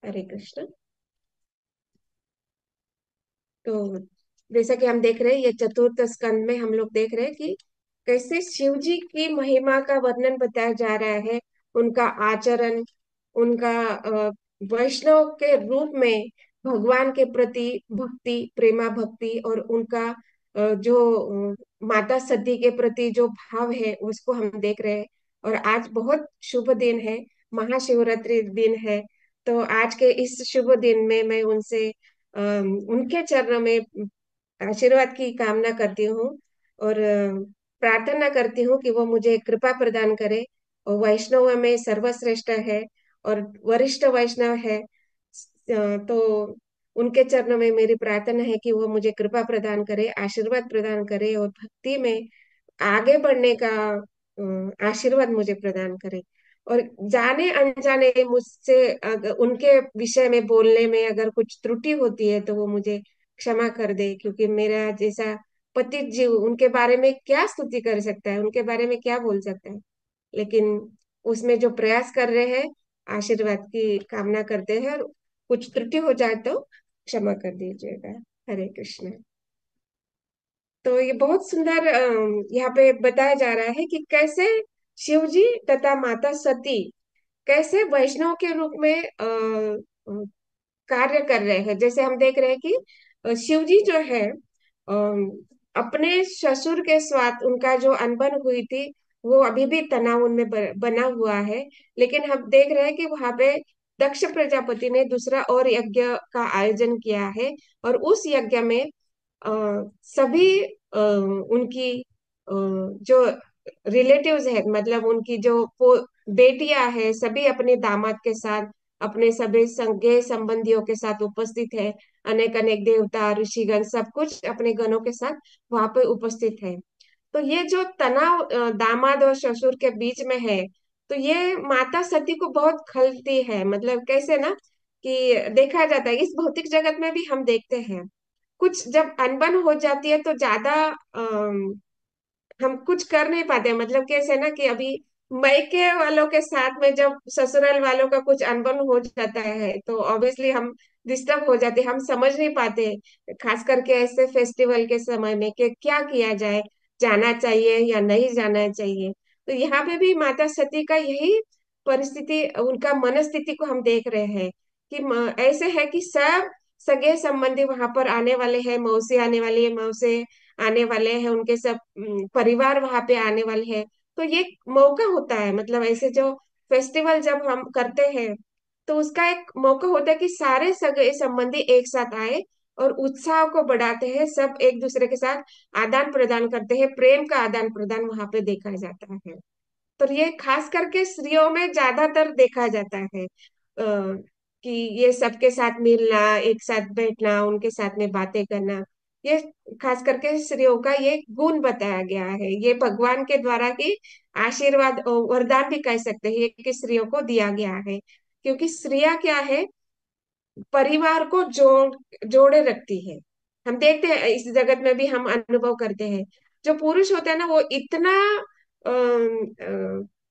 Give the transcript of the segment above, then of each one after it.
हरे कृष्ण। तो जैसा कि हम देख रहे हैं, ये चतुर्थ स्कंद में हम लोग देख रहे हैं कि कैसे शिव जी की महिमा का वर्णन बताया जा रहा है। उनका आचरण, उनका वैष्णव के रूप में भगवान के प्रति भक्ति, प्रेमा भक्ति, और उनका जो माता सती के प्रति जो भाव है उसको हम देख रहे हैं। और आज बहुत शुभ दिन है, महाशिवरात्रि दिन है। तो आज के इस शुभ दिन में मैं उनसे उनके चरणों में आशीर्वाद की कामना करती हूँ। और प्रार्थना करती हूँ कि वो मुझे कृपा प्रदान करे। और वैष्णव में सर्वश्रेष्ठ है और वरिष्ठ वैष्णव है। तो उनके चरणों में मेरी प्रार्थना है कि वो मुझे कृपा प्रदान करे, आशीर्वाद प्रदान करे, और भक्ति में आगे बढ़ने का आशीर्वाद मुझे प्रदान करे। और जाने अनजाने मुझसे उनके विषय में बोलने में अगर कुछ त्रुटि होती है तो वो मुझे क्षमा कर दे, क्योंकि मेरा जैसा पतित जीव उनके बारे में क्या स्तुति कर सकता है, उनके बारे में क्या बोल सकता है। लेकिन उसमें जो प्रयास कर रहे हैं, आशीर्वाद की कामना करते हैं, और कुछ त्रुटि हो जाए तो क्षमा कर दीजिएगा। हरे कृष्ण। तो ये बहुत सुंदर यहाँ पे बताया जा रहा है कि कैसे शिव जी तथा माता सती कैसे वैष्णव के रूप में कार्य कर रहे हैं। जैसे हम देख रहे हैं कि शिव जी जो है अपने ससुर के साथ उनका जो अनबन हुई थी, वो अभी भी तनाव उनमें बना हुआ है। लेकिन हम देख रहे हैं कि वहां पे दक्ष प्रजापति ने दूसरा और यज्ञ का आयोजन किया है। और उस यज्ञ में अ, सभी उनकी जो रिलेटिव्स है, मतलब उनकी जो बेटियां है, सभी अपने दामाद के साथ, अपने सभी संगे संबंधियों के साथ उपस्थित है। अनेक अनेक देवता, ऋषिगण, सब कुछ अपने गणों के साथ वहां पे उपस्थित है। तो ये जो तनाव दामाद और ससुर के बीच में है, तो ये माता सती को बहुत खलती है। मतलब कैसे ना, कि देखा जाता है इस भौतिक जगत में भी हम देखते हैं, कुछ जब अनबन हो जाती है तो ज्यादा हम कुछ कर नहीं पाते। मतलब कैसे ना कि अभी मायके वालों के साथ में जब ससुराल वालों का कुछ अनबन हो जाता है तो ऑब्वियसली हम डिस्टर्ब हो जाते, हम समझ नहीं पाते। खास करके ऐसे फेस्टिवल के समय में कि क्या किया जाए, जाना चाहिए या नहीं जाना चाहिए। तो यहाँ पे भी माता सती का यही परिस्थिति, उनका मनस्थिति को हम देख रहे हैं कि ऐसे है कि सब सगे संबंधी वहां पर आने वाले हैं, मौसी आने वाली है, मौसे आने वाले हैं, उनके सब परिवार वहां पे आने वाले हैं। तो ये एक मौका होता है, मतलब ऐसे जो फेस्टिवल जब हम करते हैं तो उसका एक मौका होता है कि सारे सगे संबंधी एक साथ आए और उत्साह को बढ़ाते हैं, सब एक दूसरे के साथ आदान प्रदान करते हैं, प्रेम का आदान प्रदान वहां पे देखा जाता है। तो ये खास करके स्त्रियों में ज्यादातर देखा जाता है कि ये सबके साथ मिलना, एक साथ बैठना, उनके साथ में बातें करना, ये खास करके स्त्रियों का ये गुण बताया गया है। ये भगवान के द्वारा ही आशीर्वाद और वरदान भी कह सकते हैं ये कि स्त्रियों को दिया गया है। क्योंकि स्त्रियां क्या है, परिवार को जोड़े रखती है। हम देखते हैं इस जगत में भी हम अनुभव करते हैं, जो पुरुष होते हैं ना वो इतना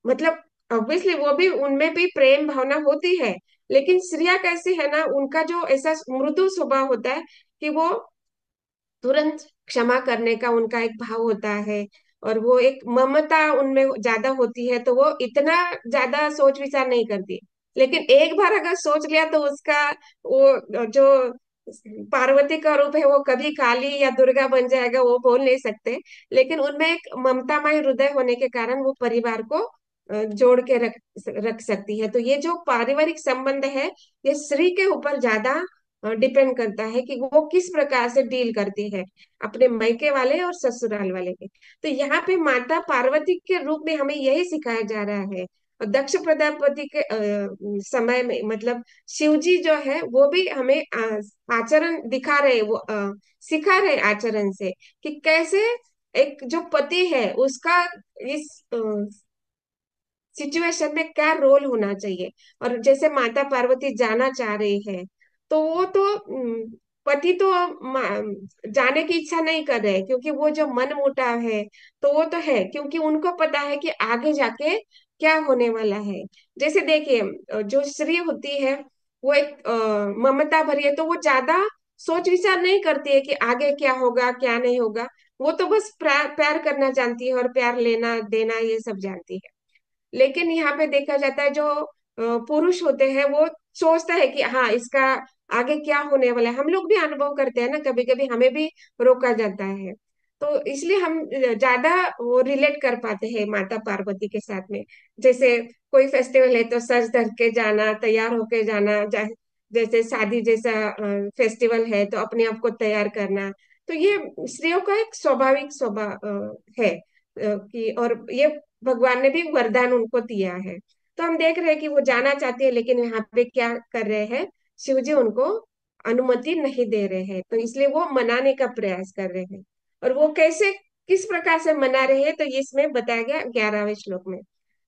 मतलब ऑब्वियसली वो भी, उनमें भी प्रेम भावना होती है। लेकिन स्त्रियां कैसी है ना, उनका जो ऐसा मृदु स्वभाव होता है कि वो तुरंत क्षमा करने का उनका एक भाव होता है। और वो एक ममता उनमें ज्यादा होती है, तो वो इतना ज्यादा सोच विचार नहीं करती। लेकिन एक बार अगर सोच लिया तो उसका वो जो पार्वती का रूप है वो कभी काली या दुर्गा बन जाएगा वो बोल नहीं सकते। लेकिन उनमें एक ममतामय हृदय होने के कारण वो परिवार को जोड़ के रख रख सकती है। तो ये जो पारिवारिक संबंध है, ये स्त्री के ऊपर ज्यादा डिपेंड करता है कि वो किस प्रकार से डील करती है अपने मायके वाले और ससुराल वाले के। तो यहाँ पे माता पार्वती के रूप में हमें यही सिखाया जा रहा है। और दक्ष प्रजापति के समय में, मतलब शिव जी जो है वो भी हमें आचरण दिखा रहे, वो सिखा रहे आचरण से कि कैसे एक जो पति है उसका इस सिचुएशन में क्या रोल होना चाहिए। और जैसे माता पार्वती जाना चाह रही है, तो वो तो पति तो जाने की इच्छा नहीं कर रहे, क्योंकि वो जो मन मुटाव है तो वो तो है, क्योंकि उनको पता है कि आगे जाके क्या होने वाला है। जैसे देखिए जो स्त्री होती है वो एक ममता भरी है, तो वो ज्यादा सोच विचार नहीं करती है कि आगे क्या होगा क्या नहीं होगा। वो तो बस प्यार करना जानती है और प्यार लेना देना ये सब जानती है। लेकिन यहाँ पे देखा जाता है जो पुरुष होते हैं वो सोचता है कि हाँ इसका आगे क्या होने वाला है। हम लोग भी अनुभव करते हैं ना, कभी कभी हमें भी रोका जाता है। तो इसलिए हम ज्यादा वो रिलेट कर पाते हैं माता पार्वती के साथ में। जैसे कोई फेस्टिवल है तो सज धज के जाना, तैयार होके जाना, जैसे शादी जैसा फेस्टिवल है तो अपने आप को तैयार करना। तो ये स्त्रियों का एक स्वाभाविक स्वभाव है कि, और ये भगवान ने भी वरदान उनको दिया है। तो हम देख रहे हैं कि वो जाना चाहती है, लेकिन यहाँ पे क्या कर रहे हैं, शिव जी उनको अनुमति नहीं दे रहे हैं। तो इसलिए वो मनाने का प्रयास कर रहे हैं। और वो कैसे, किस प्रकार से मना रहे हैं, तो ये इसमें बताया गया 11वें श्लोक में।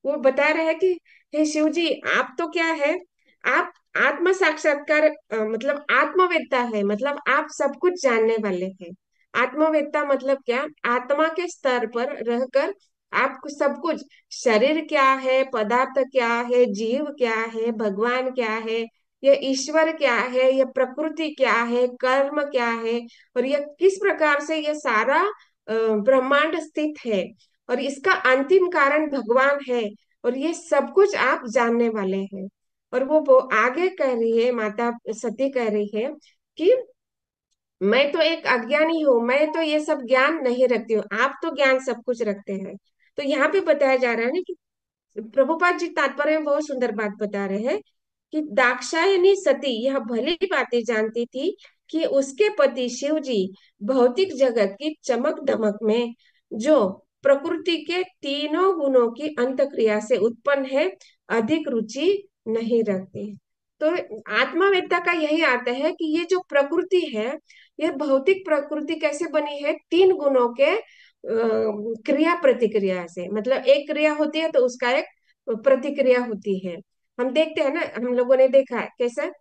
वो बता रहे हैं कि हे शिव जी, आप तो क्या है, आप आत्म साक्षात्कार मतलब आत्मवेत्ता है, मतलब आप सब कुछ जानने वाले हैं। आत्मवेत्ता मतलब क्या, आत्मा के स्तर पर रहकर आप सब कुछ, शरीर क्या है, पदार्थ क्या है, जीव क्या है, भगवान क्या है, ये ईश्वर क्या है, ये प्रकृति क्या है, कर्म क्या है, और ये किस प्रकार से ये सारा ब्रह्मांड स्थित है, और इसका अंतिम कारण भगवान है, और ये सब कुछ आप जानने वाले हैं। और वो आगे कह रही है, माता सती कह रही है कि मैं तो एक अज्ञानी हूँ, मैं तो ये सब ज्ञान नहीं रखती हूँ, आप तो ज्ञान सब कुछ रखते हैं। तो यहाँ पे बताया जा रहा है ना कि प्रभुपाद जी तात्पर्य में बहुत सुंदर बात बता रहे हैं कि दाक्षायणी सती यह भली भांति जानती थी कि उसके पति शिव जी भौतिक जगत की चमक दमक में जो प्रकृति के तीनों गुणों की अंतक्रिया से उत्पन्न है अधिक रुचि नहीं रखते। तो आत्मवेत्ता का यही आता है कि ये जो प्रकृति है, ये भौतिक प्रकृति कैसे बनी है, तीन गुणों के क्रिया प्रतिक्रिया से। मतलब एक क्रिया होती है तो उसका एक प्रतिक्रिया होती है। हम देखते हैं ना, हम लोगों ने देखा है कैसा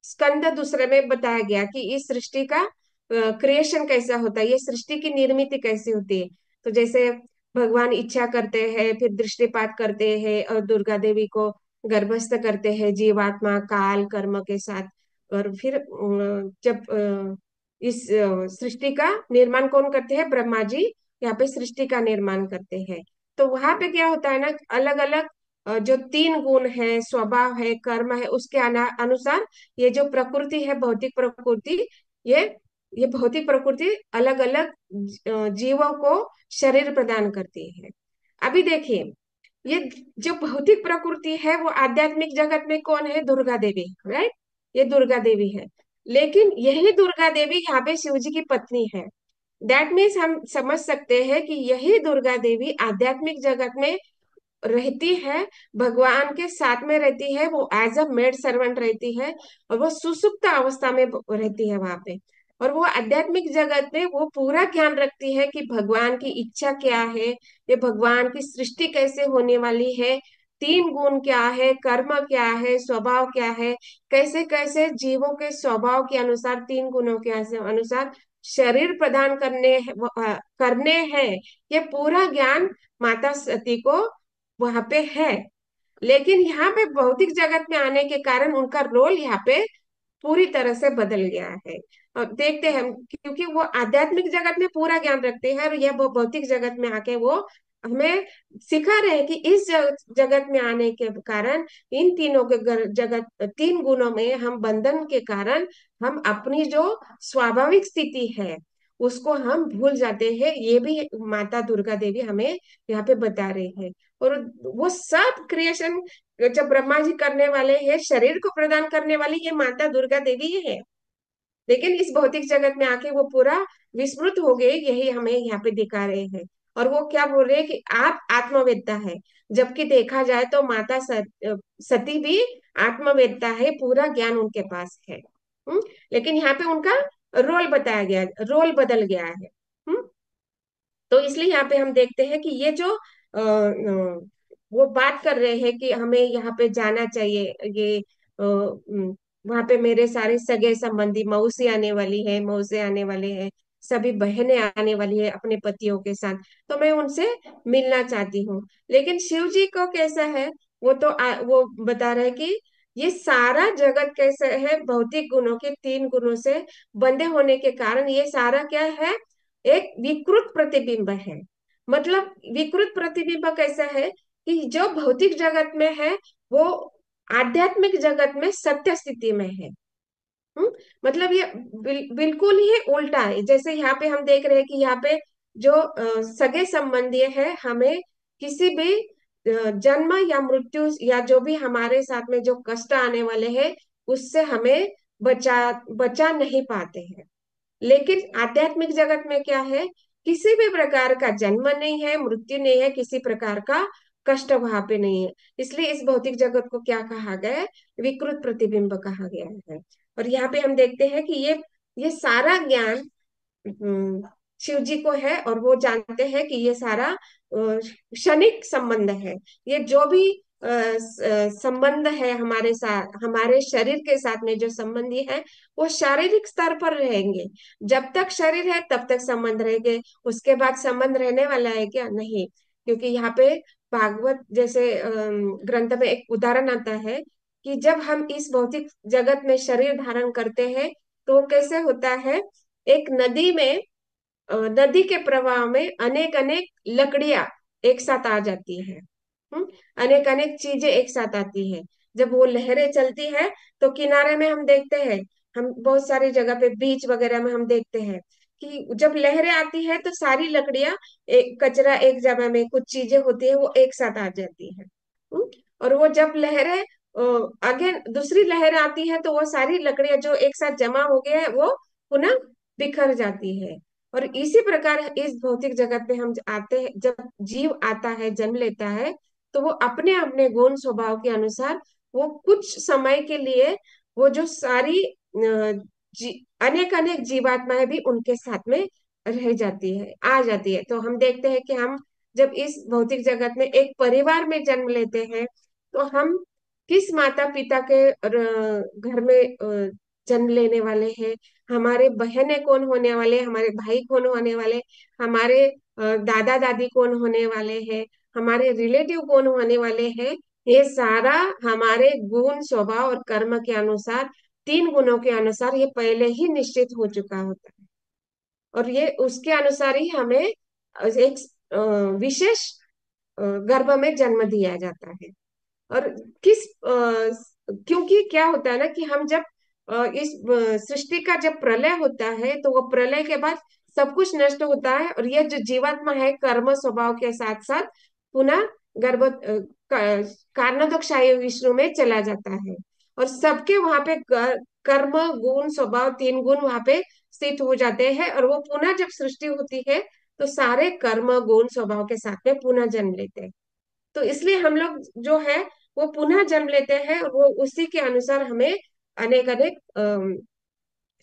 स्कंद दूसरे में बताया गया कि इस सृष्टि का क्रिएशन कैसा होता है, ये सृष्टि की निर्मिति कैसी होती है। तो जैसे भगवान इच्छा करते हैं, फिर दृष्टिपात करते हैं, और दुर्गा देवी को गर्भस्थ करते हैं जीवात्मा काल कर्म के साथ। और फिर जब इस सृष्टि का निर्माण कौन करते हैं, ब्रह्मा जी यहाँ पे सृष्टि का निर्माण करते हैं। तो वहां पे क्या होता है ना, अलग अलग जो तीन गुण है, स्वभाव है, कर्म है, उसके अनुसार ये जो प्रकृति है, भौतिक प्रकृति, ये ये भौतिक प्रकृति अलग अलग जीवों को शरीर प्रदान करती है। अभी देखिए, ये जो भौतिक प्रकृति है वो आध्यात्मिक जगत में कौन है, दुर्गा देवी, राइट, ये दुर्गा देवी है। लेकिन यही दुर्गा देवी यहाँ पे शिव जी की पत्नी है। दैट मीन्स हम समझ सकते हैं कि यही दुर्गा देवी आध्यात्मिक जगत में रहती है, भगवान के साथ में रहती है, वो एज अ मेड सर्वेंट रहती है, और वो सुसुप्त अवस्था में रहती है वहां पे। और वो आध्यात्मिक जगत में वो पूरा ज्ञान रखती है कि भगवान की इच्छा क्या है, ये भगवान की सृष्टि कैसे होने वाली है, तीन गुण क्या है, कर्म क्या है, स्वभाव क्या है, कैसे कैसे जीवों के स्वभाव के अनुसार, तीन गुणों के अनुसार शरीर प्रदान करने हैं। ये पूरा ज्ञान माता सती को वहां पे है। लेकिन यहाँ पे भौतिक जगत में आने के कारण उनका रोल यहाँ पे पूरी तरह से बदल गया है। और देखते हैं हम, क्योंकि वो आध्यात्मिक जगत में पूरा ज्ञान रखते हैं, और यह वो भौतिक जगत में आके वो हमें सिखा रहे हैं कि इस जगत में आने के कारण इन तीनों के जगत तीन गुणों में हम बंधन के कारण हम अपनी जो स्वाभाविक स्थिति है उसको हम भूल जाते हैं। ये भी माता दुर्गा देवी हमें यहाँ पे बता रही है। और वो सब क्रिएशन जब ब्रह्मा जी करने वाले हैं, शरीर को प्रदान करने वाली ये माता दुर्गा देवी ही है। लेकिन इस भौतिक जगत में आके वो पूरा विस्मृत हो गए, यही हमें यहाँ पे दिखा रहे हैं। और वो क्या बोल रहे हैं कि आप आत्मवेत्ता है, जबकि देखा जाए तो माता सती भी आत्मवेत्ता है, पूरा ज्ञान उनके पास है। लेकिन यहाँ पे उनका रोल बताया गया, रोल बदल गया है। तो इसलिए यहाँ पे हम देखते हैं कि ये जो वो बात कर रहे हैं कि हमें यहाँ पे जाना चाहिए, ये वहां पे मेरे सारे सगे संबंधी, मौसी आने वाली है, मौसे आने वाले हैं, सभी बहनें आने वाली है अपने पतियों के साथ, तो मैं उनसे मिलना चाहती हूँ। लेकिन शिव जी को कैसा है, वो तो वो बता रहे हैं कि ये सारा जगत कैसे है, भौतिक गुणों के तीन गुणों से बंधे होने के कारण ये सारा क्या है, एक विकृत प्रतिबिंब है। मतलब विकृत प्रतिबिंब कैसा है कि जो भौतिक जगत में है वो आध्यात्मिक जगत में सत्य स्थिति में है। हम्म मतलब ये बिल्कुल ही उल्टा है। जैसे यहाँ पे हम देख रहे हैं कि यहाँ पे जो सगे संबंधी है, हमें किसी भी जन्म या मृत्यु या जो भी हमारे साथ में जो कष्ट आने वाले हैं उससे हमें बचा बचा नहीं पाते हैं। लेकिन आध्यात्मिक जगत में क्या है, किसी भी प्रकार का जन्म नहीं है, मृत्यु नहीं है, किसी प्रकार का कष्ट वहां पे नहीं है। इसलिए इस भौतिक जगत को क्या कहा गया है, विकृत प्रतिबिंब कहा गया है। और यहाँ पे हम देखते हैं कि ये सारा ज्ञान शिव जी को है, और वो जानते हैं कि ये सारा क्षणिक संबंध है। ये जो भी संबंध है हमारे साथ, हमारे शरीर के साथ में जो संबंधी है वो शारीरिक स्तर पर रहेंगे। जब तक शरीर है तब तक संबंध रहेंगे, उसके बाद संबंध रहने वाला है क्या, नहीं। क्योंकि यहाँ पे भागवत जैसे ग्रंथ में एक उदाहरण आता है कि जब हम इस भौतिक जगत में शरीर धारण करते हैं तो कैसे होता है, एक नदी में नदी के प्रवाह में अनेक अनेक लकड़ियां एक साथ आ जाती है। अनेक अनेक चीजें एक साथ आती है। जब वो लहरें चलती है तो किनारे में हम देखते हैं, हम बहुत सारी जगह पे बीच वगैरह में हम देखते हैं कि जब लहरें आती है तो सारी लकड़ियां, एक कचरा एक जगह में, कुछ चीजें होती है वो एक साथ आ जाती है। हम्म, और वो जब लहरें आगे दूसरी लहर आती है तो वो सारी लकड़ियां जो एक साथ जमा हो गए हैं वो पुनः बिखर जाती है। और इसी प्रकार इस भौतिक जगत में हम आते हैं, जब जीव आता है, जन्म लेता है, तो वो अपने अपने गुण स्वभाव के अनुसार वो कुछ समय के लिए वो जो सारी अनेक अनेक जीवात्माएं भी उनके साथ में रह जाती है, आ जाती है। तो हम देखते हैं कि हम जब इस भौतिक जगत में एक परिवार में जन्म लेते हैं तो हम किस माता पिता के घर में जन्म लेने वाले हैं, हमारे बहनें कौन होने वाले, हमारे भाई कौन होने वाले, हमारे दादा दादी कौन होने वाले हैं, हमारे रिलेटिव कौन होने वाले हैं, ये सारा हमारे गुण स्वभाव और कर्म के अनुसार, तीन गुणों के अनुसार ये पहले ही निश्चित हो चुका होता है। और ये उसके अनुसार ही हमें एक विशेष गर्भ में जन्म दिया जाता है। और क्योंकि क्या होता है ना कि हम जब इस सृष्टि का जब प्रलय होता है तो वो प्रलय के बाद सब कुछ नष्ट होता है, और ये जो जीवात्मा है कर्म स्वभाव के साथ साथ पुनः गर्भ कारणोदक विष्णु में चला जाता है। और सबके वहां पे कर्म गुण स्वभाव तीन गुण वहां पे स्थित हो जाते हैं, और वो पुनः जब सृष्टि होती है तो सारे कर्म गुण स्वभाव के साथ में पुनः जन्म लेते हैं। तो इसलिए हम लोग जो है वो पुनः जन्म लेते हैं, और वो उसी के अनुसार हमें अनेक अनेक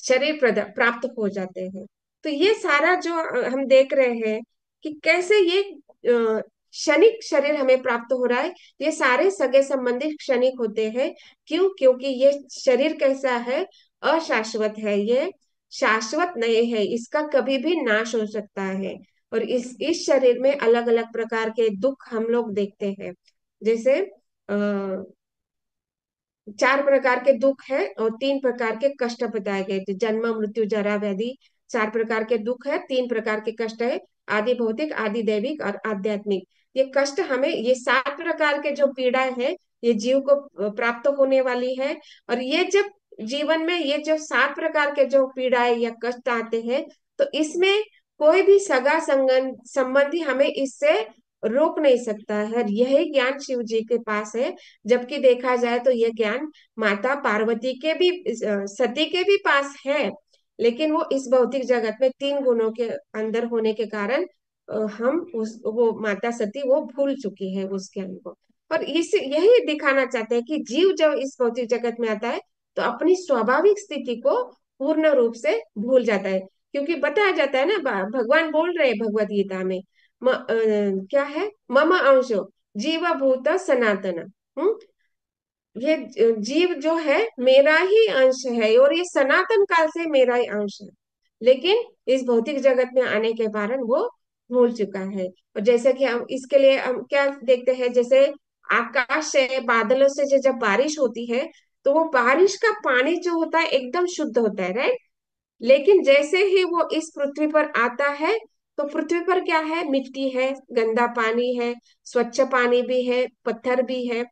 शरीर प्राप्त हो जाते हैं। तो ये सारा जो हम देख रहे हैं कि कैसे ये क्षणिक शरीर हमें प्राप्त हो रहा है, ये सारे सगे संबंधी क्षणिक होते हैं। क्यों? क्योंकि ये शरीर कैसा है, अशाश्वत है, ये शाश्वत नहीं है, इसका कभी भी नाश हो सकता है। और इस शरीर में अलग अलग प्रकार के दुख हम लोग देखते हैं। जैसे चार प्रकार के दुख है और तीन प्रकार के कष्ट बताए गए थे, जन्म मृत्यु जरा व्याधि। चार प्रकार के दुख है, तीन प्रकार के कष्ट है, आदि भौतिक आदि दैविक और आध्यात्मिक। ये कष्ट हमें, ये सात प्रकार के जो पीड़ा है ये जीव को प्राप्त होने वाली है। और ये जब जीवन में ये जो सात प्रकार के जो पीड़ाएं या कष्ट आते हैं तो इसमें कोई भी सगा संबंधी हमें इससे रोक नहीं सकता है। यही ज्ञान शिव जी के पास है। जबकि देखा जाए तो यह ज्ञान माता पार्वती के भी, सती के भी पास है, लेकिन वो इस भौतिक जगत में तीन गुणों के अंदर होने के कारण हम उस वो माता सती वो भूल चुकी है उस ज्ञान को। और इस यही दिखाना चाहते हैं कि जीव जब इस भौतिक जगत में आता है तो अपनी स्वाभाविक स्थिति को पूर्ण रूप से भूल जाता है। क्योंकि बताया जाता है ना, भगवान बोल रहे हैं भगवत गीता में, क्या है, मम अंशो जीव भूत सनातन। हम्म ये जीव जो है मेरा ही अंश है, और ये सनातन काल से मेरा ही अंश है। लेकिन इस भौतिक जगत में आने के कारण वो भूल चुका है। और जैसे कि हम इसके लिए हम क्या देखते हैं, जैसे आकाश से बादलों से जब बारिश होती है, तो वो बारिश का पानी जो होता है एकदम शुद्ध होता है, राइट। लेकिन जैसे ही वो इस पृथ्वी पर आता है, तो पृथ्वी पर क्या है, मिट्टी है, गंदा पानी है, स्वच्छ पानी भी है, पत्थर भी है।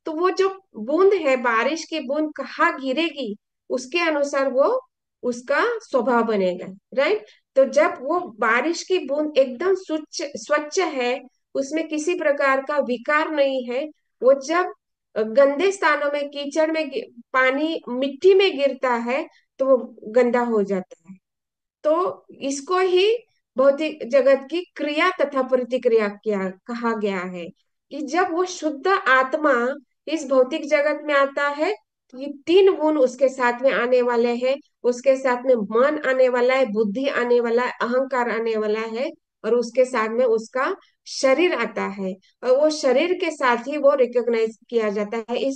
तो वो जो बूंद है, बारिश की बूंद कहाँ गिरेगी, उसके अनुसार वो उसका स्वभाव बनेगा, राइट। तो जब वो बारिश की बूंद एकदम स्वच्छ स्वच्छ है, उसमें किसी प्रकार का विकार नहीं है, वो जब गंदे स्थानों में, कीचड़ में पानी मिट्टी में गिरता है, तो वो गंदा हो जाता है। तो इसको ही भौतिक जगत की क्रिया तथा प्रतिक्रिया किया कहा गया है, कि जब वो शुद्ध आत्मा इस भौतिक जगत में आता है, तो ये तीन गुण उसके साथ में आने वाले हैं। उसके साथ में मन आने वाला है, बुद्धि आने वाला है, अहंकार आने वाला है, और उसके साथ में उसका शरीर आता है। और वो शरीर के साथ ही वो रिकॉग्नाइज किया जाता है,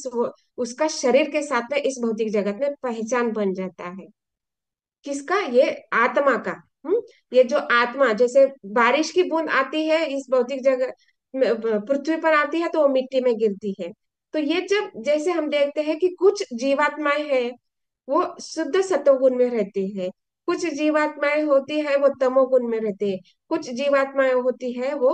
उसका शरीर के साथ में इस भौतिक जगत में पहचान बन जाता है। किसका, ये आत्मा का। ये जो आत्मा, जैसे बारिश की बूंद आती है इस भौतिक जगह पृथ्वी पर आती है, तो वो मिट्टी में गिरती है। तो ये जब, जैसे हम देखते हैं कि कुछ जीवात्माएं हैं, वो शुद्ध सतोगुण में रहती है, कुछ जीवात्माएं होती है वो तमोगुण में रहती है, कुछ जीवात्माएं होती है वो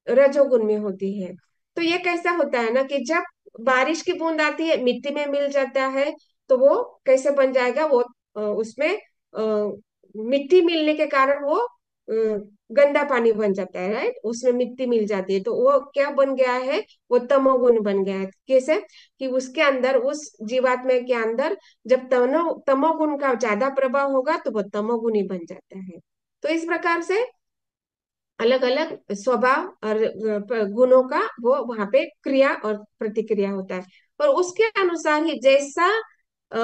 रजोगुण में होती है। तो ये कैसा होता है ना, कि जब बारिश की बूंद आती है, मिट्टी में मिल जाता है, तो वो कैसे बन जाएगा, वो उसमें मिट्टी मिलने के कारण वो गंदा पानी बन जाता है, राइट। उसमें मिट्टी मिल जाती है, तो वो क्या बन गया है, वो तमोगुण बन गया है। कैसे, कि उसके अंदर, उस जीवात्मा के अंदर जब तमोगुण का ज्यादा प्रभाव होगा, तो वो तमोगुणी बन जाता है। तो इस प्रकार से अलग अलग स्वभाव और गुणों का वो वहां पे क्रिया और प्रतिक्रिया होता है। और उसके अनुसार ही जैसा अ,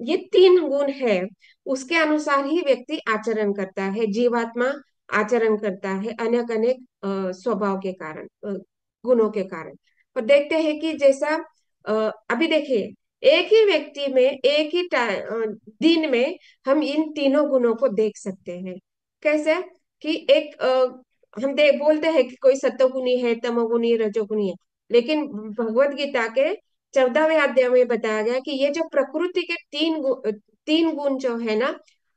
ये तीन गुण है, उसके अनुसार ही व्यक्ति आचरण करता है, जीवात्मा आचरण करता है, अनेक अनेक स्वभाव के कारण, गुणों के कारण। और देखते हैं कि जैसा अ, अभी देखिए, एक ही व्यक्ति में, एक ही दिन में हम इन तीनों गुणों को देख सकते हैं। कैसे, कि एक हम बोलते हैं कि कोई सत्वगुणी है, तमोगुणी, रजोगुणी है। लेकिन भगवत गीता के 14वें अध्याय में बताया गया कि ये जो प्रकृति के तीन गुण जो है ना,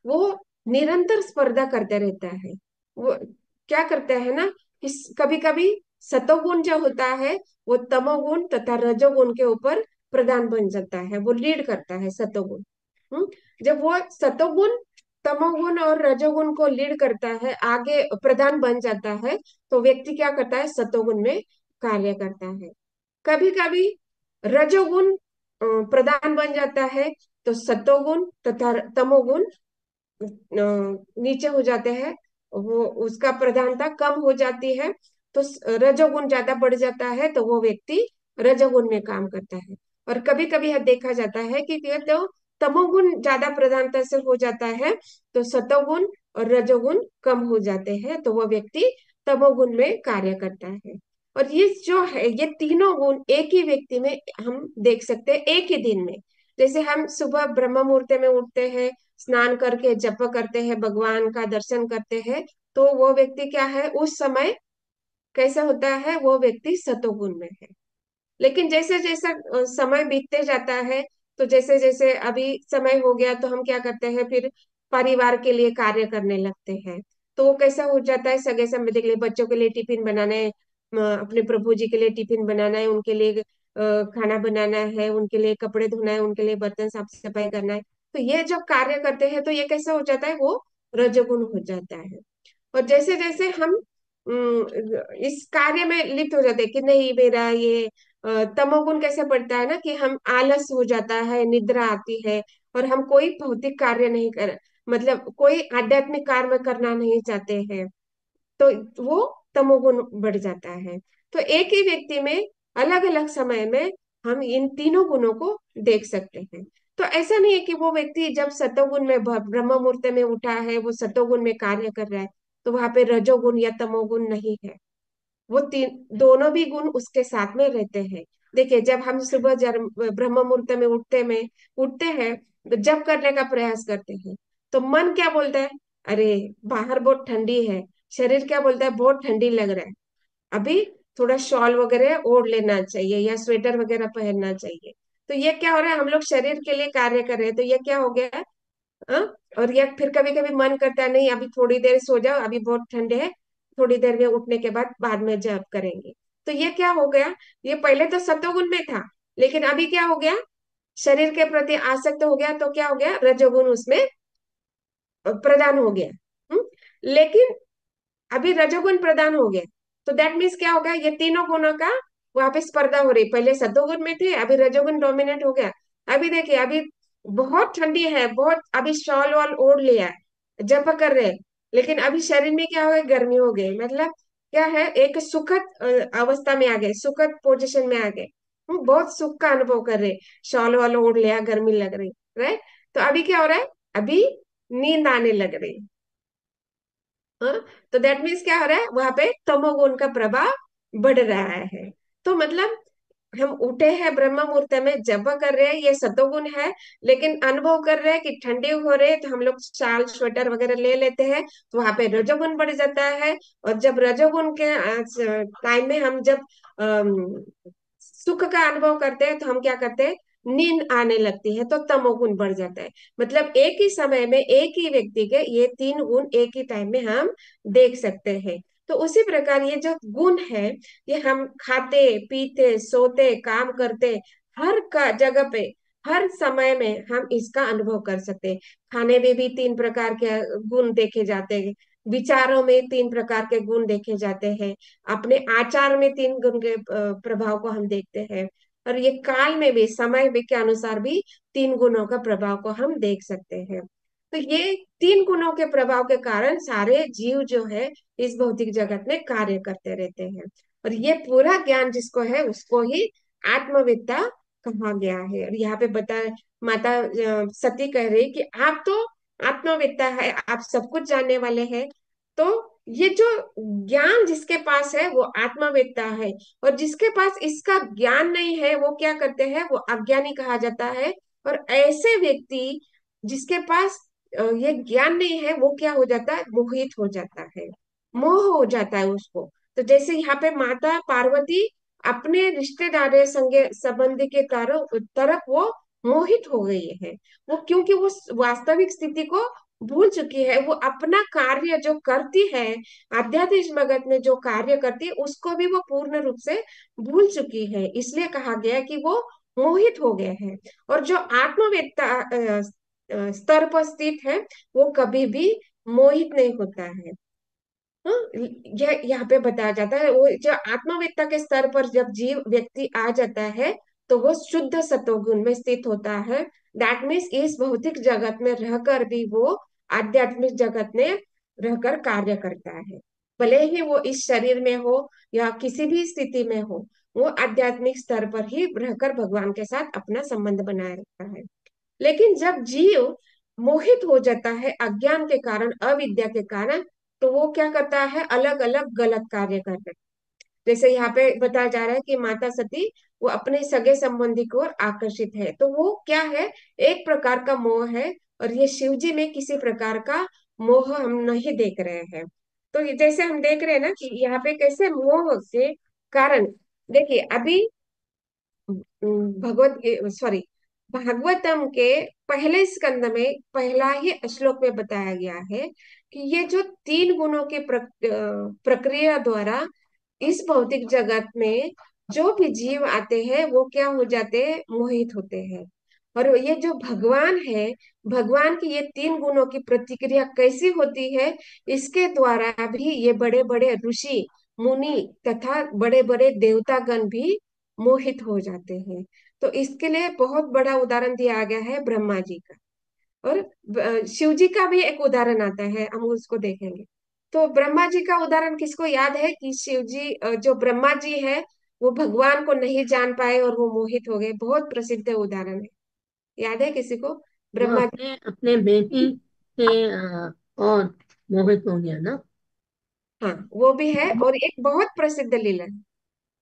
वो निरंतर स्पर्धा करते रहता है। वो क्या करता है ना, कि कभी कभी सतोगुण जो होता है, वो तमोगुण तथा रजोगुण के ऊपर प्रधान बन जाता है, वो लीड करता है सतोगुण। हम्म जब वो सतोगुण तमोगुण और रजोगुण को लीड करता है, आगे प्रधान बन जाता है, तो व्यक्ति क्या करता है, सतोगुण में कार्य करता है। कभी कभी रजोगुण प्रधान बन जाता है, तो सतोगुण तथा तमोगुण नीचे हो जाते हैं, वो उसका प्रधानता कम हो जाती है। तो रजोगुण ज्यादा बढ़ जाता है, तो वो व्यक्ति रजोगुण में काम करता है। और कभी कभी यह देखा जाता है कि ये तो तमोगुण ज्यादा प्रधानता से हो जाता है, तो सतोगुण और रजोगुण कम हो जाते हैं, तो वो व्यक्ति तमोगुण में कार्य करता है। और ये जो है, ये तीनों गुण एक ही व्यक्ति में हम देख सकते हैं, एक ही दिन में। जैसे हम सुबह ब्रह्म मुहूर्त में उठते हैं, स्नान करके जप करते हैं, भगवान का दर्शन करते हैं, तो वो व्यक्ति क्या है, उस समय कैसा होता है, वो व्यक्ति सतोगुण में है। लेकिन जैसे जैसा समय बीतते जाता है, तो जैसे जैसे अभी समय हो गया, तो हम क्या करते हैं, फिर परिवार के लिए कार्य करने लगते हैं। तो वो कैसा हो जाता है, सगे संबंधी के लिए, बच्चों के लिए टिफिन बनाना है, अपने प्रभु जी के लिए टिफिन बनाना है, उनके लिए खाना बनाना है, उनके लिए कपड़े धोना है, उनके लिए बर्तन साफ सफाई करना है। तो ये जब कार्य करते हैं, तो ये कैसा हो जाता है, वो रजोगुण हो जाता है। और जैसे जैसे हम इस कार्य में लिप्त हो जाते हैं कि नहीं मेरा ये तमोगुण कैसे बढ़ता है ना, कि हम आलस हो जाता है, निद्रा आती है, और हम कोई भौतिक कार्य नहीं कर, मतलब कोई आध्यात्मिक कार्य करना नहीं चाहते हैं, तो वो तमोगुण बढ़ जाता है। तो एक ही व्यक्ति में अलग अलग समय में हम इन तीनों गुणों को देख सकते हैं। तो ऐसा नहीं है कि वो व्यक्ति जब सतोगुण में ब्रह्म मुहूर्त में उठा है, वो सतोगुण में कार्य कर रहा है, तो वहां पे रजोगुण या तमोगुण नहीं है। वो तीन दोनों भी गुण उसके साथ में रहते हैं। देखिए, जब हम सुबह ब्रह्म मुहूर्त में उठते हैं, तो जब करने का प्रयास करते हैं, तो मन क्या बोलता है, अरे बाहर बहुत ठंडी है, शरीर क्या बोलता है, बहुत ठंडी लग रहा है, अभी थोड़ा शॉल वगैरह ओढ़ लेना चाहिए या स्वेटर वगैरह पहनना चाहिए। तो ये क्या हो रहा है, हम लोग शरीर के लिए कार्य कर रहे हैं, तो ये क्या हो गया है। हाँ? और ये फिर कभी कभी मन करता है नहीं अभी थोड़ी देर सो जाओ, अभी बहुत ठंडे है, थोड़ी देर में उठने के बाद में जॉब करेंगे। तो ये क्या हो गया, ये पहले तो सत्वगुण में था, लेकिन अभी क्या हो गया, शरीर के प्रति आसक्त हो गया, तो क्या हो गया, रजोगुण उसमें प्रदान हो गया। लेकिन अभी रजोगुण प्रदान हो गया, तो दैट मीन्स क्या होगा, ये तीनों गुणों का वहां पे स्पर्धा हो रही, पहले सत्वगुण में थे, अभी रजोगुण डोमिनेट हो गया। अभी देखिए, अभी बहुत ठंडी है, बहुत, अभी शॉल वॉल ओढ़ लिया है, जप कर रहे हैं, लेकिन अभी शरीर में क्या हो गया, गर्मी हो गई, मतलब क्या है, एक सुखद अवस्था में आ गए, सुखद पोजिशन में आ गए। बहुत सुख का अनुभव कर रहे, शॉल वॉल ओढ़ लिया, गर्मी लग रही, राइट। तो अभी क्या हो रहा है, अभी नींद आने लग रही। हाँ? तो दैट मीन्स क्या हो रहा है, वहां पे तमोगुण का प्रभाव बढ़ रहा है। तो मतलब हम उठे हैं ब्रह्म मुहूर्त में, जब कर रहे हैं, ये सतोगुण है, लेकिन अनुभव कर रहे हैं कि ठंडी हो रही है, तो हम लोग शाल स्वेटर वगैरह ले लेते हैं, तो वहां पे रजोगुण बढ़ जाता है। और जब रजोगुण के टाइम में हम जब अम, सुख का अनुभव करते हैं, तो हम क्या करते हैं, नींद आने लगती है, तो तमोगुण बढ़ जाता है। मतलब एक ही समय में एक ही व्यक्ति के ये तीन गुण एक ही टाइम में हम देख सकते हैं। तो उसी प्रकार ये जो गुण है, ये हम खाते पीते सोते काम करते, हर का जगह पे, हर समय में हम इसका अनुभव कर सकते हैं। खाने में भी तीन प्रकार के गुण देखे जाते हैं, विचारों में तीन प्रकार के गुण देखे जाते हैं, अपने आचार में तीन गुण के प्रभाव को हम देखते हैं, और ये काल में भी, समय भी के अनुसार भी तीन गुणों का प्रभाव को हम देख सकते हैं। तो ये तीन गुणों के प्रभाव के कारण सारे जीव जो है इस भौतिक जगत में कार्य करते रहते हैं। और ये पूरा ज्ञान जिसको है उसको ही आत्मविद्या कहा गया है। और यहाँ पे बता, माता सती कह रही कि आप तो आत्मविद्या है, आप सब कुछ जानने वाले हैं। तो ये जो ज्ञान जिसके पास है वो आत्मवेत्ता है, और जिसके पास इसका ज्ञान नहीं है वो क्या करते हैं, वो अज्ञानी कहा जाता है। और ऐसे व्यक्ति जिसके पास ये ज्ञान नहीं है, वो क्या हो जाता है, मोहित हो जाता है, मोह हो जाता है उसको। तो जैसे यहाँ पे माता पार्वती अपने रिश्तेदार संगे संबंधी के तरफ वो मोहित हो गई है। वो क्योंकि वो वास्तविक स्थिति को भूल चुकी है, वो अपना कार्य जो करती है, आध्यात्मिक जगत में जो कार्य करती है, उसको भी वो पूर्ण रूप से भूल चुकी है, इसलिए कहा गया कि वो मोहित हो गए हैं। और जो आत्मवेत्ता स्तर पर स्थित है, वो कभी भी मोहित नहीं होता है। हाँ, यह यहाँ पे बताया जाता है, वो जो आत्मवेत्ता के स्तर पर जब जीव व्यक्ति आ जाता है, तो वो शुद्ध सतोगुण में स्थित होता है। दैट मीन्स इस भौतिक जगत में रहकर भी वो आध्यात्मिक जगत में रहकर कार्य करता है। भले ही वो इस शरीर में हो या किसी भी स्थिति में हो, वो आध्यात्मिक स्तर पर ही रहकर भगवान के साथ अपना संबंध बनाए रखता है। लेकिन जब जीव मोहित हो जाता है अज्ञान के कारण, अविद्या के कारण, तो वो क्या करता है, अलग अलग गलत कार्य करता है। जैसे यहाँ पे बताया जा रहा है कि माता सती वो अपने सगे संबंधी की ओर आकर्षित है, तो वो क्या है, एक प्रकार का मोह है। और ये शिव जी में किसी प्रकार का मोह हम नहीं देख रहे हैं। तो जैसे हम देख रहे हैं ना कि यहाँ पे कैसे मोह के कारण, देखिए अभी भगवत सॉरी भागवतम के पहले स्कंद में पहला ही श्लोक में बताया गया है कि ये जो तीन गुणों की प्रक्रिया द्वारा इस भौतिक जगत में जो भी जीव आते हैं वो क्या हो जाते हैं, मोहित होते हैं। और ये जो भगवान है, भगवान की ये तीन गुणों की प्रतिक्रिया कैसी होती है, इसके द्वारा भी ये बड़े बड़े ऋषि मुनि तथा बड़े बड़े देवतागण भी मोहित हो जाते हैं। तो इसके लिए बहुत बड़ा उदाहरण दिया गया है ब्रह्मा जी का। और शिव जी का भी एक उदाहरण आता है, हम उसको देखेंगे। तो ब्रह्मा जी का उदाहरण किसको याद है कि शिव जी जो ब्रह्मा जी है, वो भगवान को नहीं जान पाए और वो मोहित हो गए, बहुत प्रसिद्ध उदाहरण है। याद है किसी को, वो ब्रह्मा जी? अपने अपने बेटी के और मोहित हो गया ना। हाँ, वो भी है, और एक बहुत प्रसिद्ध लीला है। हाँ,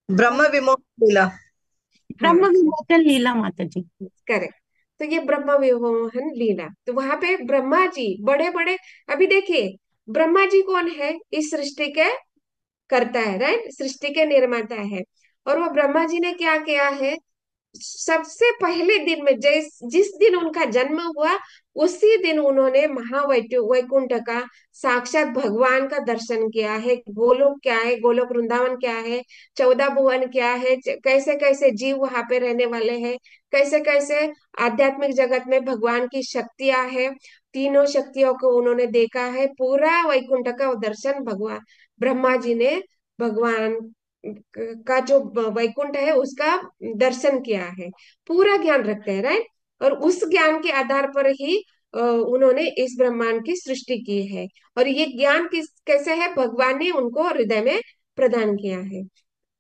ब्रह्म विमोचन लीला। हाँ, ब्रह्म विमोचन लीला माता जी। करेक्ट। तो ये ब्रह्म विमोहन लीला, तो वहां पे ब्रह्मा जी बड़े बड़े, अभी देखिए ब्रह्मा जी कौन है इस सृष्टि के करता है, राइट, सृष्टि के निर्माता है। और वो ब्रह्मा जी ने क्या किया है, सबसे पहले दिन में, जिस दिन उनका जन्म हुआ, उसी दिन उन्होंने वैकुंठ का, साक्षात भगवान का दर्शन किया है। गोलोक क्या है, गोलोक वृंदावन क्या है, 14 भुवन क्या है, कैसे कैसे जीव वहां पे रहने वाले हैं, कैसे कैसे आध्यात्मिक जगत में भगवान की शक्तियां हैं, तीनों शक्तियों को उन्होंने देखा है। पूरा वैकुंठ का दर्शन भगवान ब्रह्मा जी ने भगवान का जो वैकुंठ है उसका दर्शन किया है, पूरा ज्ञान रखते हैं, राइट। और उस ज्ञान के आधार पर ही उन्होंने इस ब्रह्मांड की सृष्टि की है। और ये ज्ञान किस कैसे है, भगवान ने उनको हृदय में प्रदान किया है।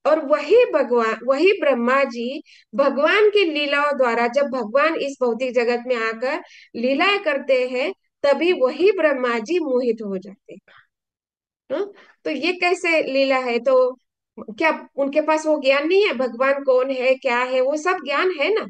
और वही भगवान, वही ब्रह्मा जी भगवान की लीलाओं द्वारा, जब भगवान इस भौतिक जगत में आकर लीलाएं करते हैं, तभी वही ब्रह्मा जी मोहित हो जाते हैं। हाँ? तो ये कैसे लीला है, तो क्या उनके पास वो ज्ञान नहीं है, भगवान कौन है क्या है, वो सब ज्ञान है ना।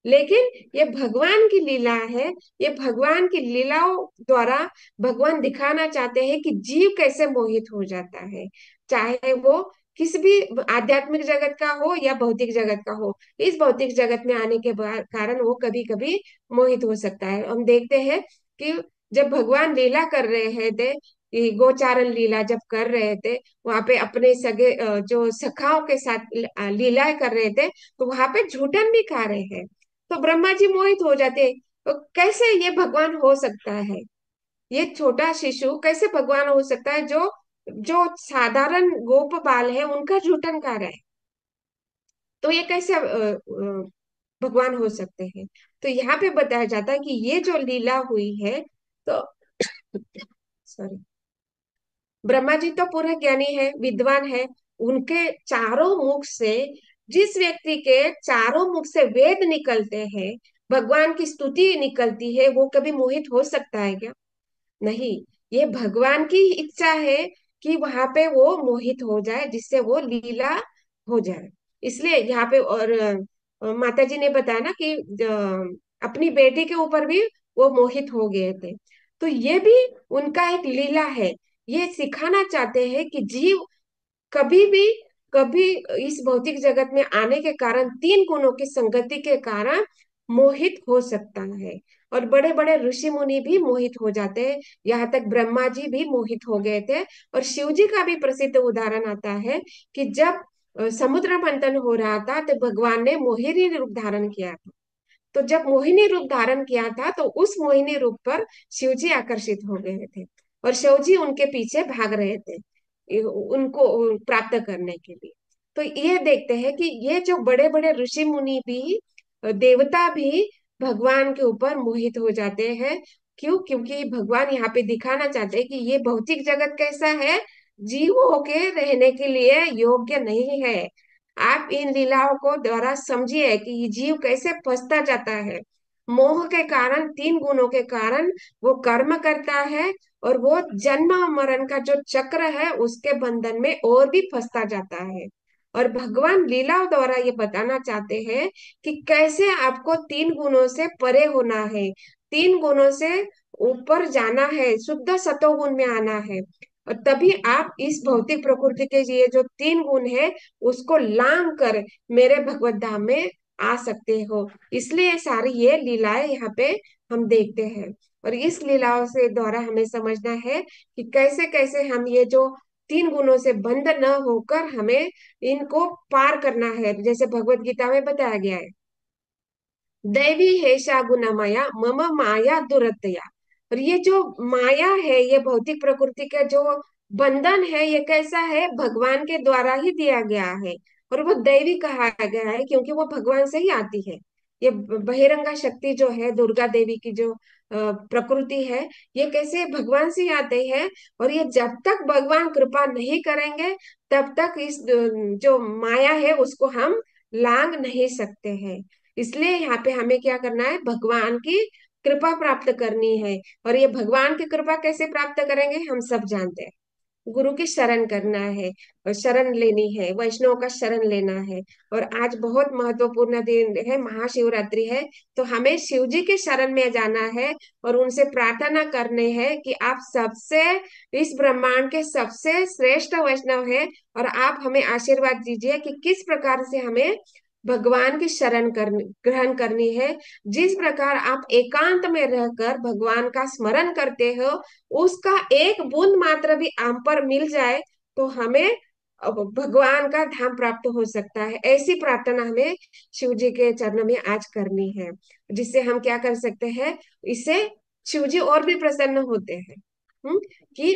लेकिन ये भगवान की लीला है, ये भगवान की लीलाओं द्वारा भगवान दिखाना चाहते हैं कि जीव कैसे मोहित हो जाता है, चाहे वो किसी भी आध्यात्मिक जगत का हो या भौतिक जगत का हो। इस भौतिक जगत में आने के कारण वो कभी कभी मोहित हो सकता है। हम देखते हैं कि जब भगवान लीला कर रहे हैं थे, ये गोचारण लीला जब कर रहे थे, वहां पे अपने सगे जो सखाओं के साथ लीलाएं कर रहे थे, तो वहां पे झूठन भी खा रहे हैं। तो ब्रह्मा जी मोहित हो जाते, तो कैसे ये भगवान हो सकता है, ये छोटा शिशु कैसे भगवान हो सकता है, जो जो साधारण गोप बाल है उनका जूठन खा रहा है। तो ये कैसे भगवान हो सकते हैं। तो यहाँ पे बताया जाता है कि ये जो लीला हुई है, तो सॉरी, ब्रह्मा जी तो पूरे ज्ञानी है, विद्वान है। उनके चारों मुख से, जिस व्यक्ति के चारों मुख से वेद निकलते हैं, भगवान की स्तुति निकलती है, वो कभी मोहित हो सकता है क्या? नहीं। ये भगवान की इच्छा है कि वहां पे वो मोहित हो जाए, जिससे वो लीला हो जाए। इसलिए यहाँ पे, और माता जी ने बताया ना कि अपनी बेटी के ऊपर भी वो मोहित हो गए थे। तो ये भी उनका एक लीला है। ये सिखाना चाहते हैं कि जीव कभी भी, कभी इस भौतिक जगत में आने के कारण, तीन गुणों की संगति के कारण मोहित हो सकता है। और बड़े बड़े ऋषि मुनि भी मोहित हो जाते हैं, यहाँ तक ब्रह्मा जी भी मोहित हो गए थे। और शिव जी का भी प्रसिद्ध उदाहरण आता है कि जब समुद्र मंथन हो रहा था, तो भगवान ने मोहिनी रूप धारण किया था। तो जब मोहिनी रूप धारण किया था, तो उस मोहिनी रूप पर शिव जी आकर्षित हो गए थे, और शिव जी उनके पीछे भाग रहे थे उनको प्राप्त करने के लिए। तो ये देखते हैं कि ये जो बड़े बड़े ऋषि मुनि भी, देवता भी भगवान के ऊपर मोहित हो जाते हैं। क्यों? क्योंकि भगवान यहाँ पे दिखाना चाहते हैं कि ये भौतिक जगत कैसा है, जीवों के रहने के लिए योग्य नहीं है। आप इन लीलाओं को द्वारा समझिए कि ये जीव कैसे फंसता जाता है। मोह के कारण, तीन गुणों के कारण वो कर्म करता है, और वो जन्म मरण का जो चक्र है उसके बंधन में और भी फंसता जाता है। और भगवान लीलाओं द्वारा ये बताना चाहते हैं कि कैसे आपको तीन गुणों से परे होना है, तीन गुणों से ऊपर जाना है, शुद्ध सतोगुण में आना है। और तभी आप इस भौतिक प्रकृति के ये जो तीन गुण है उसको लांग कर मेरे भगवत धाम में आ सकते हो। इसलिए सारी ये लीलाएं यहाँ पे हम देखते हैं। और इस लीलाओं से द्वारा हमें समझना है कि कैसे कैसे हम ये जो तीन गुणों से बंध न होकर हमें इनको पार करना है, जैसे भगवत गीता में बताया गया है, दैवी हेषा गुणमया मम माया दुरतया। और ये जो माया है, ये भौतिक प्रकृति का जो बंधन है, ये कैसा है, भगवान के द्वारा ही दिया गया है। और वो दैवी कहा गया है क्योंकि वो भगवान से ही आती है। ये बहिरंगा शक्ति जो है, दुर्गा देवी की जो प्रकृति है, ये कैसे भगवान से ही आते हैं। और ये जब तक भगवान कृपा नहीं करेंगे, तब तक इस जो माया है उसको हम लांग नहीं सकते हैं। इसलिए यहाँ पे हमें क्या करना है, भगवान की कृपा प्राप्त करनी है। और ये भगवान की कृपा कैसे प्राप्त करेंगे, हम सब जानते हैं। गुरु की शरण करना है और शरण लेनी है, वैष्णव का शरण लेना है। और आज बहुत महत्वपूर्ण दिन है, महाशिवरात्रि है। तो हमें शिव जी के शरण में जाना है और उनसे प्रार्थना करनी है कि आप सबसे, इस ब्रह्मांड के सबसे श्रेष्ठ वैष्णव है, और आप हमें आशीर्वाद दीजिए कि किस प्रकार से हमें भगवान की शरण करनी, ग्रहण करनी है। जिस प्रकार आप एकांत में रहकर भगवान का स्मरण करते हो, उसका एक बूंद मात्र भी आम पर मिल जाए तो हमें अब भगवान का धाम प्राप्त हो सकता है। ऐसी प्रार्थना हमें शिव जी के चरणों में आज करनी है, जिससे हम क्या कर सकते हैं, इससे शिव जी और भी प्रसन्न होते हैं। कि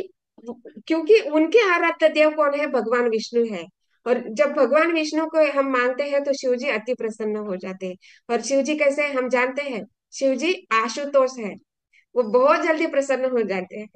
क्योंकि उनके आराध्य देव कौन है, भगवान विष्णु है। और जब भगवान विष्णु को हम मानते हैं तो शिव जी अति प्रसन्न हो जाते हैं। और शिव जी कैसे हैं, हम जानते हैं, शिव जी आशुतोष है, वो बहुत जल्दी प्रसन्न हो जाते हैं।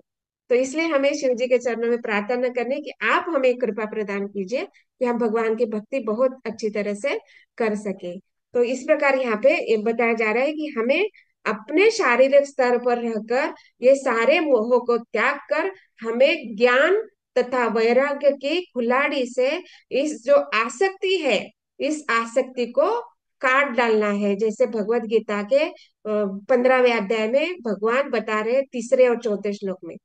तो इसलिए हमें शिव जी के चरणों में प्रार्थना करनी कि आप हमें कृपा प्रदान कीजिए कि हम भगवान की भक्ति बहुत अच्छी तरह से कर सके। तो इस प्रकार यहाँ पे ये बताया जा रहा है कि हमें अपने शारीरिक स्तर पर रहकर ये सारे मोहों को त्याग कर हमें ज्ञान तथा वैराग्य की कुल्हाड़ी से इस जो आसक्ति है, इस आसक्ति को काट डालना है। जैसे भगवत गीता के 15वें अध्याय में भगवान बता रहे तीसरे और चौथे श्लोक में,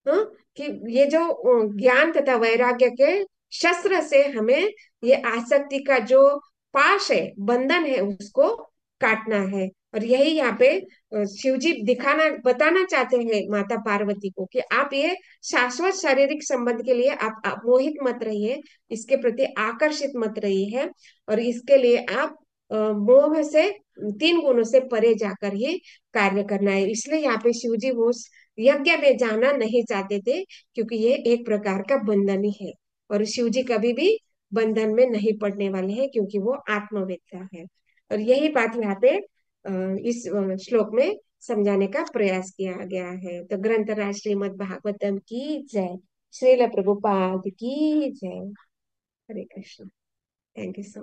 हाँ, कि ये जो ज्ञान तथा वैराग्य के शस्त्र से हमें ये आसक्ति का जो पाश है, बंधन है, उसको काटना है। और यही यहाँ पे शिव जी दिखाना, बताना चाहते हैं माता पार्वती को कि आप ये शाश्वत शारीरिक संबंध के लिए आप मोहित मत रहिए, इसके प्रति आकर्षित मत रहिए। और इसके लिए आप मोह से, 3 गुणों से परे जाकर ही कार्य करना है। इसलिए यहाँ पे शिव जी वो यज्ञ में जाना नहीं चाहते थे, क्योंकि ये एक प्रकार का बंधन ही है। और शिव जी कभी भी बंधन में नहीं पड़ने वाले हैं, क्योंकि वो आत्मवेत्ता है। और यही बात यहाँ पे इस श्लोक में समझाने का प्रयास किया गया है। तो ग्रंथराज श्रीमद् भागवतम की जय, श्रील प्रभुपाद की जय। Hare Krishna. Thank you so